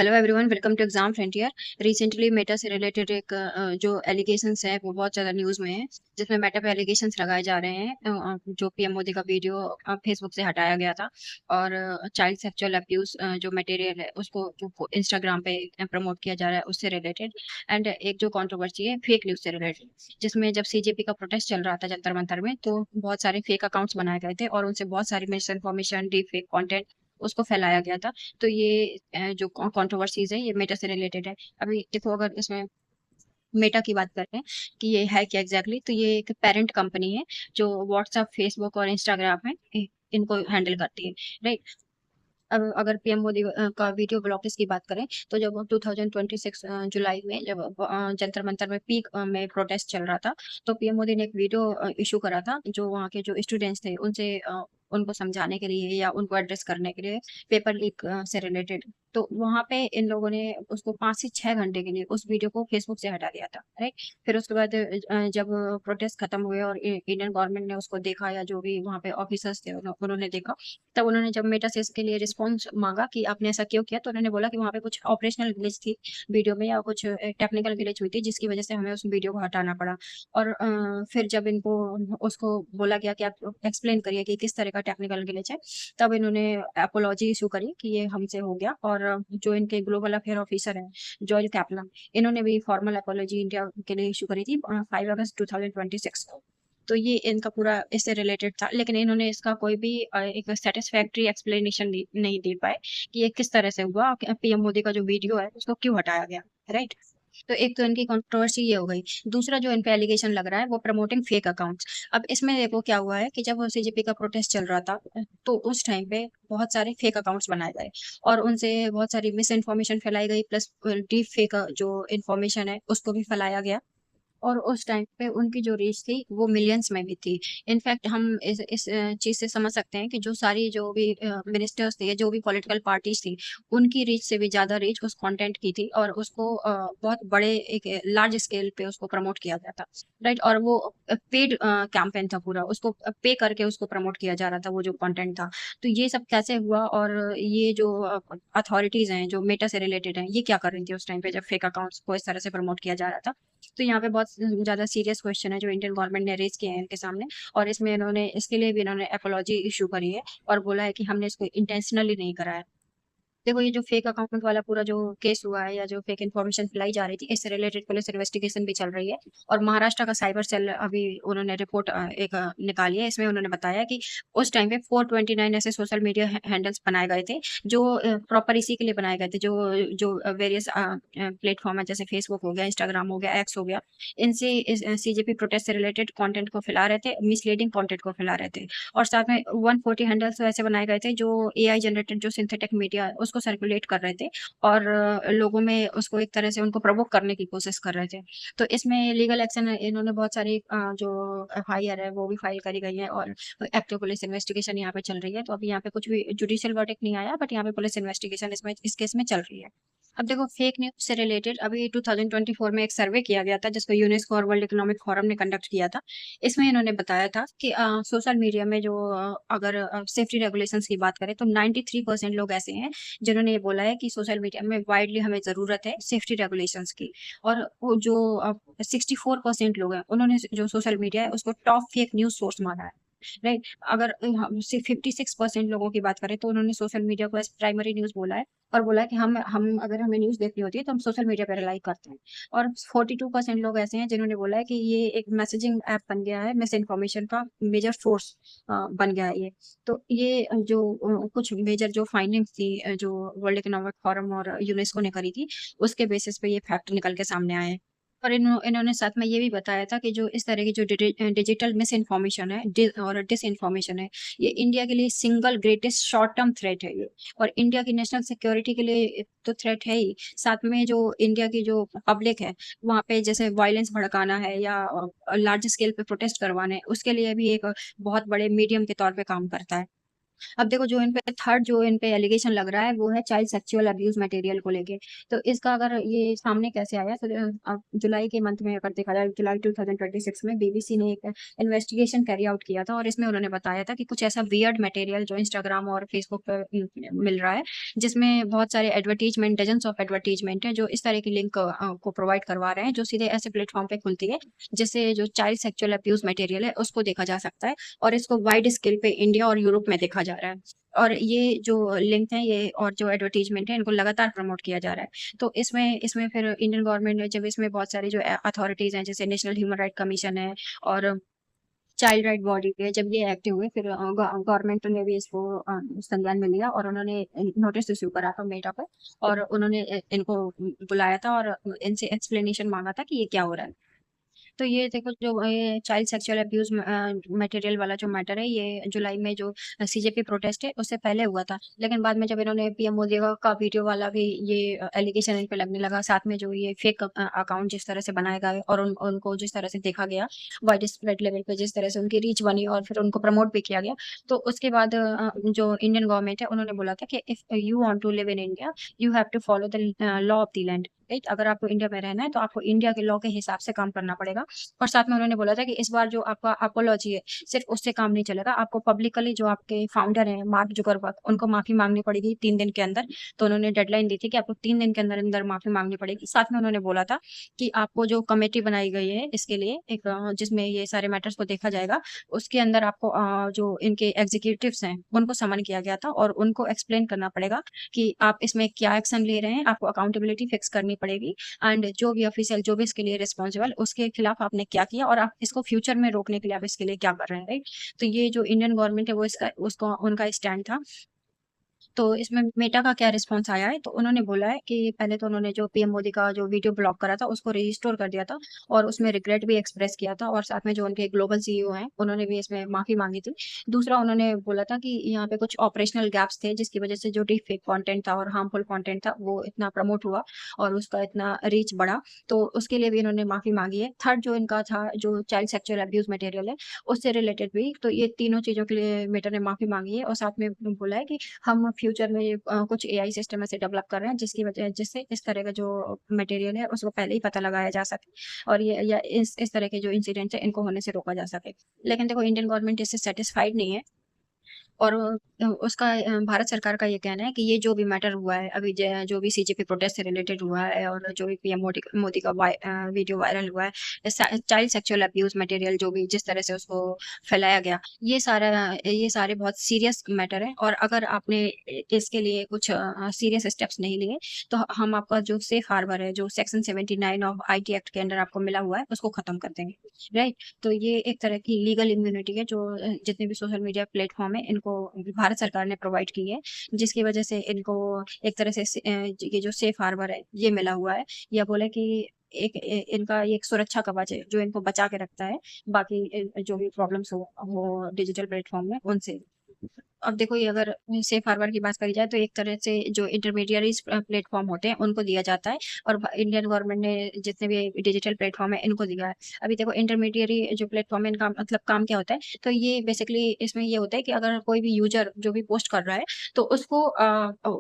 Hello everyone, welcome to exam frontier. Recently Meta से related एक जो एलिगेशंस है वो बहुत ज़्यादा न्यूज़ में है, जिसमें मेटा पे एलिगेशंस लगाए जा रहे हैं। जो पीएम मोदी का वीडियो फेसबुक से हटाया गया था और चाइल्ड सेक्सुअल अब्यूज जो मटेरियल है उसको इंस्टाग्राम पे प्रमोट किया जा रहा है, उससे रिलेटेड। एंड एक जो कंट्रोवर्सी है फेक न्यूज़ से रिलेटेड, जिसमें जब सीजेपी का प्रोटेस्ट चल रहा था जंतर मंतर में, तो बहुत सारे फेक अकाउंट्स बनाए गए थे और उनसे बहुत सारी miss information, deep fake content उसको फैलाया गया था। तो ये जो कंट्रोवर्सीज है ये मेटा से रिलेटेड है। अभी देखो, अगर इसमें मेटा की बात करते हैं कि ये है क्या एग्जैक्टली, तो ये एक पेरेंट कंपनी है जो व्हाट्सएप, फेसबुक और इंस्टाग्राम है इनको हैंडल करती है, राइट। अब अगर पीएम मोदी का वीडियो ब्लॉगिंग की बात करें, तो जब 2026 जुलाई में जब जंतर मंतर में पीक में प्रोटेस्ट चल रहा था, तो पीएम मोदी ने एक वीडियो इशू करा था जो वहाँ के जो स्टूडेंट्स थे उनसे उनको समझाने के लिए या उनको एड्रेस करने के लिए, पेपर लीक से रिलेटेड। तो वहां पे इन लोगों ने उसको 5 से 6 घंटे के लिए उस वीडियो को फेसबुक से हटा दिया था, राइट। फिर उसके बाद जब प्रोटेस्ट खत्म हुए और इंडियन गवर्नमेंट ने उसको देखा, या जो भी वहाँ पे ऑफिसर्स थे उन्होंने देखा, तब उन्होंने जब मेटा से इसके लिए रिस्पॉन्स मांगा कि आपने ऐसा क्यों किया, तो उन्होंने बोला कि वहाँ पे कुछ ऑपरेशनल ग्लिच थी वीडियो में, या कुछ टेक्निकल ग्लिच हुई थी जिसकी वजह से हमें उस वीडियो को हटाना पड़ा। और फिर जब इनको उसको बोला गया कि आप एक्सप्लेन करिए कि किस तरह का टेक्निकल ग्लिच है, तब इन्होंने अपोलॉजी इशू करी कि ये हमसे हो गया। और जो इनके ग्लोबल अफेयर ऑफिसर हैं, जॉयल कैपलन, इन्होंने भी फॉर्मल अपोलॉजी इंडिया के लिए इशू करी थी 5 अगस्त 2026 को। तो ये इनका पूरा इससे रिलेटेड था, लेकिन इन्होंने इसका कोई भी एक सेटिस्फैक्ट्री एक्सप्लेनेशन नहीं दे पाए कि ये किस तरह से हुआ, पीएम मोदी का जो वीडियो है उसको क्यों हटाया गया, राइट। तो एक तो इनकी कंट्रोवर्सी ये हो गई। दूसरा जो इन पे एलिगेशन लग रहा है वो प्रमोटिंग फेक अकाउंट्स। अब इसमें देखो क्या हुआ है कि जब सीजेपी का प्रोटेस्ट चल रहा था, तो उस टाइम पे बहुत सारे फेक अकाउंट्स बनाए गए और उनसे बहुत सारी मिस इन्फॉर्मेशन फैलाई गई, प्लस डीप फेक जो इन्फॉर्मेशन है उसको भी फैलाया गया। और उस टाइम पे उनकी जो रीच थी वो मिलियंस में भी थी। इनफैक्ट हम इस चीज से समझ सकते हैं कि जो सारी जो भी मिनिस्टर्स थे, जो भी पॉलिटिकल पार्टीज थी, उनकी रीच से भी ज्यादा रीच उस कंटेंट की थी, और उसको बहुत बड़े एक लार्ज स्केल पे उसको प्रमोट किया गया था, राइट। और वो पेड कैंपेन था पूरा, उसको पे करके उसको प्रमोट किया जा रहा था वो जो कंटेंट था। तो ये सब कैसे हुआ, और ये जो अथॉरिटीज हैं जो मेटा से रिलेटेड हैं, ये क्या कर रही थी उस टाइम पे जब फेक अकाउंट्स को इस तरह से प्रमोट किया जा रहा था। तो यहाँ पे बहुत ज़्यादा सीरियस क्वेश्चन है जो इंडियन गवर्नमेंट ने रेज किए हैं इनके सामने। और इसमें इन्होंने इसके लिए भी इन्होंने अपोलॉजी इशू करी है और बोला है कि हमने इसको इंटेंशनली नहीं करा है। देखो, ये जो फेक अकाउंट वाला पूरा जो केस हुआ है, या जो फेक इन्फॉर्मेशन फैलाई जा रही थी, इससे रिलेटेड पुलिस इन्वेस्टिगेशन भी चल रही है। और महाराष्ट्र का साइबर सेल अभी उन्होंने रिपोर्ट एक निकाली है। इसमें उन्होंने बताया कि उस टाइम पे 429 ऐसे सोशल मीडिया हैंडल्स बनाए गए थे, जो प्रॉपर इसी के लिए बनाए गए थे, जो जो वेरियस प्लेटफॉर्म है, जैसे फेसबुक हो गया, इंस्टाग्राम हो गया, एक्स हो गया। इनसे सीजेपी प्रोटेस्ट से रिलेटेड कंटेंट को फैला रहे थे, मिसलीडिंग कंटेंट को फैला रहे थे। और साथ में 140 हैंडल्स ऐसे बनाए गए थे जो एआई जनरेटेड जो सिंथेटिक मीडिया है उसको सर्कुलेट कर रहे थे, और लोगों में उसको एक तरह से उनको प्रवोक करने की कोशिश कर रहे थे। तो इसमें लीगल एक्शन इन्होंने बहुत सारी जो एफआईआर है वो भी फाइल करी गई है, और एक्टिव पुलिस इन्वेस्टिगेशन यहाँ पे चल रही है। तो अभी यहाँ पे कुछ भी जुडिशियल वर्डिक्ट नहीं आया, बट यहाँ पे पुलिस इन्वेस्टिगेशन इसमें इस केस में चल रही है। अब देखो, फेक न्यूज से रिलेटेड अभी 2024 में एक सर्वे किया गया था जिसको यूनेस्को और वर्ल्ड इकोनॉमिक फोरम ने कंडक्ट किया था। इसमें इन्होंने बताया था कि सोशल मीडिया में जो अगर सेफ्टी रेगुलेशंस की बात करें, तो 93% लोग ऐसे हैं जिन्होंने ये बोला है कि सोशल मीडिया में वाइडली हमें जरूरत है सेफ्टी रेगुलेशंस की। और वो जो 64% लोग हैं, उन्होंने जो सोशल मीडिया है उसको टॉप फेक न्यूज सोर्स माना है, राइट। अगर हम सिर्फ 56% लोगों की बात करें, तो उन्होंने सोशल मीडिया को एज प्राइमरी न्यूज बोला है, और बोला है कि हम अगर हमें न्यूज देखनी होती है तो हम सोशल मीडिया पर रिलाई करते हैं। और 42% लोग ऐसे हैं जिन्होंने बोला है कि ये एक मैसेजिंग ऐप बन गया है, मिस इन्फॉर्मेशन का मेजर सोर्स बन गया है ये। तो ये जो कुछ मेजर जो फाइंडिंग्स थी, जो वर्ल्ड इकोनॉमिक फोरम और यूनेस्को ने करी थी, उसके बेसिस पे ये फैक्ट निकल के सामने आए हैं। और इन्होंने साथ में ये भी बताया था कि जो इस तरह की जो डिजिटल मिस इन्फॉर्मेशन है, और डिस इन्फॉर्मेशन है, ये इंडिया के लिए single greatest short term threat है ये। और इंडिया की नेशनल सिक्योरिटी के लिए तो थ्रेट है ही, साथ में जो इंडिया की जो पब्लिक है वहाँ पे जैसे वायलेंस भड़काना है, या लार्ज स्केल पे प्रोटेस्ट करवाने, उसके लिए भी एक बहुत बड़े मीडियम के तौर पे काम करता है। अब देखो जो इन पे थर्ड जो इन पे एलिगेशन लग रहा है वो है चाइल्ड सेक्सुअल अब्यूज मटेरियल को लेके। तो इसका अगर ये सामने कैसे आया, तो अब जुलाई के मंथ में अगर देखा जाए, जुलाई 2026 में बीबीसी ने एक इन्वेस्टिगेशन कैरी आउट किया था और इसमें उन्होंने बताया था कि कुछ ऐसा वियर्ड मटेरियल जो इंस्टाग्राम और फेसबुक पर मिल रहा है, जिसमें बहुत सारे एडवर्टीजमेंट, डजन्स ऑफ एडवर्टीजमेंट है जो इस तरह की लिंक को प्रोवाइड करवा रहे हैं, जो सीधे ऐसे प्लेटफॉर्म पे खुलती है जिससे जो चाइल्ड सेक्सुअल अब्यूज मटेरियल है उसको देखा जा सकता है। और इसको वाइड स्केल पे इंडिया और यूरोप में देखा जा रहा है। और ये जो लिंक है ये और जो एडवर्टीजमेंट है इनको लगातार प्रमोट किया जा रहा है। तो इसमें इसमें फिर इंडियन गवर्नमेंट ने, जब इसमें बहुत सारी जो अथॉरिटीज हैं जैसे नेशनल ह्यूमन राइट कमीशन है और चाइल्ड राइट बॉडी के, जब ये एक्टिव हुए, फिर गवर्नमेंट ने भी इसको संज्ञान में लिया और उन्होंने नोटिस इश्यू करा था मेटा पर। और उन्होंने इनको बुलाया था और इनसे एक्सप्लेनेशन मांगा था कि ये क्या हो रहा है। तो ये देखो जो ये चाइल्ड सेक्सुअल अब्यूज मटेरियल वाला जो मैटर है, ये जुलाई में जो सीजेपी प्रोटेस्ट है उससे पहले हुआ था, लेकिन बाद में जब इन्होंने पीएम मोदी का वीडियो वाला भी ये एलिगेशन इन पे लगने लगा, साथ में जो ये फेक अकाउंट जिस तरह से बनाया गया और उनको जिस तरह से देखा गया वाइड स्प्रेड लेवल पे, जिस तरह से उनकी रीच बनी और फिर उनको प्रमोट भी किया गया, तो उसके बाद जो इंडियन गवर्नमेंट है उन्होंने बोला था कि if you want to live in India you have to follow the law of the land. Right, अगर आपको इंडिया में रहना है तो आपको इंडिया के लॉ के हिसाब से काम करना पड़ेगा। और साथ में उन्होंने बोला था कि इस बार जो आपका अपोलॉजी है सिर्फ उससे काम नहीं चलेगा, आपको पब्लिकली जो आपके फाउंडर हैं मार्क जुकरबर्ग उनको माफी मांगनी पड़ेगी 3 दिन के अंदर। तो उन्होंने डेडलाइन दी थी कि आपको 3 दिन के अंदर अंदर माफी मांगनी पड़ेगी। साथ में उन्होंने बोला था कि आपको जो कमेटी बनाई गई है इसके लिए एक जिसमें ये सारे मैटर्स को देखा जाएगा, उसके अंदर आपको जो इनके एग्जीक्यूटिव्स हैं उनको समन किया गया था और उनको एक्सप्लेन करना पड़ेगा कि आप इसमें क्या एक्शन ले रहे हैं, आपको अकाउंटेबिलिटी फिक्स करनी पड़ेगी एंड जो भी ऑफिशियल जो भी इसके लिए रिस्पॉन्सिबल उसके खिलाफ आपने क्या किया और आप इसको फ्यूचर में रोकने के लिए आप इसके लिए क्या कर रहे हैं। राइट, तो ये जो इंडियन गवर्नमेंट है वो इसका उसको उनका स्टैंड था। तो इसमें मेटा का क्या रिस्पॉन्स आया है, तो उन्होंने बोला है कि पहले तो उन्होंने जो पीएम मोदी का जो वीडियो ब्लॉक करा था उसको रिस्टोर कर दिया था और उसमें रिग्रेट भी एक्सप्रेस किया था और साथ में जो उनके ग्लोबल सीईओ हैं उन्होंने भी इसमें माफी मांगी थी। दूसरा उन्होंने बोला था कि यहाँ पे कुछ ऑपरेशनल गैप्स थे जिसकी वजह से जो डीप फेक कॉन्टेंट था और हार्मफुल कॉन्टेंट था वो इतना प्रमोट हुआ और उसका इतना रीच बढ़ा, तो उसके लिए भी इन्होंने माफी मांगी है। थर्ड जो इनका था जो चाइल्ड सेक्सुअल अब्यूज मटेरियल है उससे रिलेटेड भी, तो ये तीनों चीजों के लिए मेटा ने माफी मांगी है और साथ में बोला है कि हम फ्यूचर में कुछ एआई सिस्टम ऐसे डेवलप कर रहे हैं जिसकी वजह जिससे इस तरह का जो मटेरियल है उसको पहले ही पता लगाया जा सके और ये या इस तरह के जो इंसिडेंट्स है इनको होने से रोका जा सके। लेकिन देखो इंडियन गवर्नमेंट इससे सेटिस्फाइड नहीं है और उसका भारत सरकार का ये कहना है कि ये जो भी मैटर हुआ है अभी, जो भी सीजेपी प्रोटेस्ट से रिलेटेड हुआ है और जो भी पीएम मोदी का वीडियो वायरल हुआ है, चाइल्ड सेक्सुअल अब्यूज मटेरियल जो भी जिस तरह से उसको फैलाया गया, ये सारे बहुत सीरियस मैटर है और अगर आपने इसके लिए कुछ सीरियस स्टेप्स नहीं लिए तो हम आपका जो सेफ हार्बर है, जो सेक्शन 79 ऑफ आईटी एक्ट के अंदर आपको मिला हुआ है उसको खत्म कर देंगे। राइट, तो ये एक तरह की लीगल इम्यूनिटी है जो जितने भी सोशल मीडिया प्लेटफॉर्म है इनको भारत सरकार ने प्रोवाइड की है, जिसकी वजह से इनको एक तरह से ये जो सेफ हार्बर है ये मिला हुआ है, या बोले कि इनका ये एक सुरक्षा कवच है जो इनको बचा के रखता है बाकी जो भी प्रॉब्लम्स हो डिजिटल प्लेटफॉर्म में उनसे। अब देखो ये अगर सेफ हार्बर की बात करी जाए तो एक तरह से जो इंटरमीडियरीज प्लेटफॉर्म होते हैं उनको दिया जाता है और इंडियन गवर्नमेंट ने जितने भी डिजिटल प्लेटफॉर्म है इनको दिया है। अभी देखो इंटरमीडियरी जो प्लेटफॉर्म है इनका मतलब काम क्या होता है, तो ये बेसिकली इसमें ये होता है कि अगर कोई भी यूजर जो भी पोस्ट कर रहा है तो उसको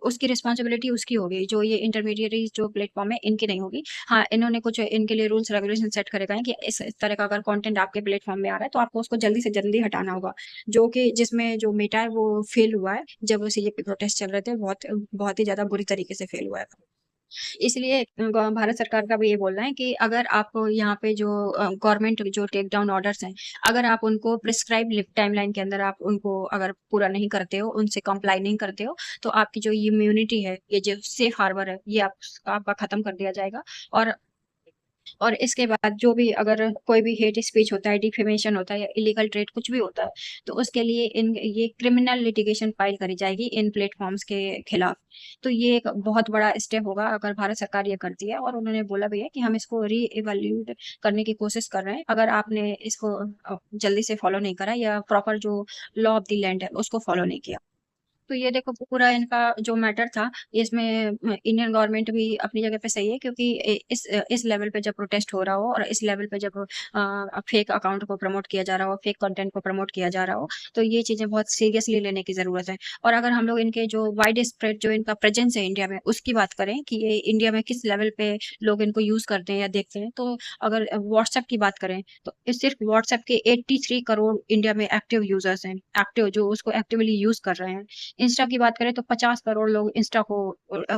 उसकी रिस्पॉन्सिबिलिटी उसकी होगी, जो ये इंटरमीडियरी जो प्लेटफॉर्म है इनकी नहीं होगी। हाँ, इन्होंने कुछ इनके लिए रूल्स रेगुलेशन सेट करे गए हैं कि इस तरह का अगर कंटेंट आपके प्लेटफॉर्म में आ रहा है तो आपको उसको जल्दी से जल्दी हटाना होगा, जो कि जिसमें जो मेटा है वो फेल हुआ है जब सीजेपी प्रोटेस्ट चल रहे थे, बहुत बहुत ही ज्यादा बुरी तरीके से फेल हुआ है। इसलिए भारत सरकार का भी ये बोलना है कि अगर आप यहाँ पे जो गवर्नमेंट जो टेक डाउन ऑर्डर्स हैं, अगर आप उनको प्रिस्क्राइब टाइमलाइन के अंदर आप उनको अगर पूरा नहीं करते हो, उनसे कंप्लाई नहीं करते हो, तो आपकी जो इम्यूनिटी है, ये जो सेफ हार्बर है, ये आपका खत्म कर दिया जाएगा। और इसके बाद जो भी अगर कोई भी हेट स्पीच होता है, डिफेमेशन होता है या इलीगल ट्रेड कुछ भी होता है, तो उसके लिए इन ये क्रिमिनल लिटिगेशन फाइल करी जाएगी इन प्लेटफॉर्म्स के खिलाफ। तो ये एक बहुत बड़ा स्टेप होगा अगर भारत सरकार ये करती है और उन्होंने बोला भी है कि हम इसको री इवेल्यूट करने की कोशिश कर रहे हैं अगर आपने इसको जल्दी से फॉलो नहीं करा या प्रॉपर जो लॉ ऑफ द लैंड है उसको फॉलो नहीं किया। तो ये देखो पूरा इनका जो मैटर था, इसमें इंडियन गवर्नमेंट भी अपनी जगह पे सही है, क्योंकि इस लेवल पे जब प्रोटेस्ट हो रहा हो और इस लेवल पे जब फेक अकाउंट को प्रमोट किया जा रहा हो, फेक कंटेंट को प्रमोट किया जा रहा हो, तो ये चीजें बहुत सीरियसली लेने की जरूरत है। और अगर हम लोग इनके जो वाइड स्प्रेड जो इनका प्रेजेंस है इंडिया में, उसकी बात करें कि ये इंडिया में किस लेवल पे लोग इनको यूज करते हैं या देखते हैं, तो अगर व्हाट्सएप की बात करें तो इस सिर्फ व्हाट्सएप के 83 करोड़ इंडिया में एक्टिव यूजर्स हैं, एक्टिव जो उसको एक्टिवली यूज कर रहे हैं। इंस्टा की बात करें तो 50 करोड़ लोग इंस्टा को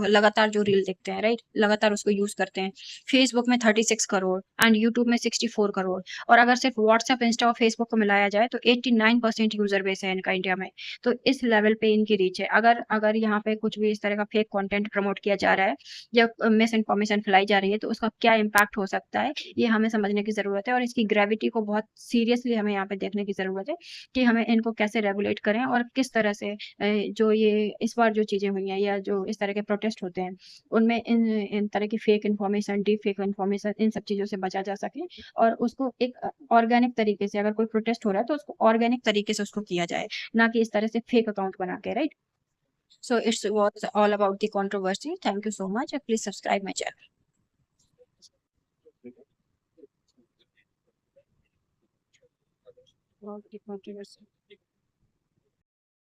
लगातार जो रील देखते हैं, राइट, लगातार उसको यूज करते हैं। फेसबुक में 36 करोड़ एंड यूट्यूब में 64 करोड़। और अगर सिर्फ व्हाट्सएप, इंस्टा और फेसबुक को मिलाया जाए तो 89% यूजर बेस है इनका इंडिया में। तो इस लेवल पे इनकी रीच है। अगर अगर यहाँ पे कुछ भी इस तरह का फेक कंटेंट प्रमोट किया जा रहा है या मिस इन्फॉर्मेशन फैलाई जा रही है, तो उसका क्या इम्पैक्ट हो सकता है, ये हमें समझने की जरूरत है। और इसकी ग्रेविटी को बहुत सीरियसली हमें यहाँ पे देखने की जरूरत है कि हमें इनको कैसे रेगुलेट करें और किस तरह से जो ये इस बार जो चीजें हुई हैं या जो इस तरह के प्रोटेस्ट होते हैं, उनमें इन तरह की fake information, deep fake information, इन सब चीजों से बचा जा सके। और उसको एक ऑर्गेनिक तरीके से, अगर कोई प्रोटेस्ट हो रहा है तो उसको ऑर्गेनिक तरीके से उसको किया जाए, ना कि इस तरह से फेक अकाउंट बना के, right. So it was all about the controversy. Thank you so much. Please subscribe my channel. About the controversy.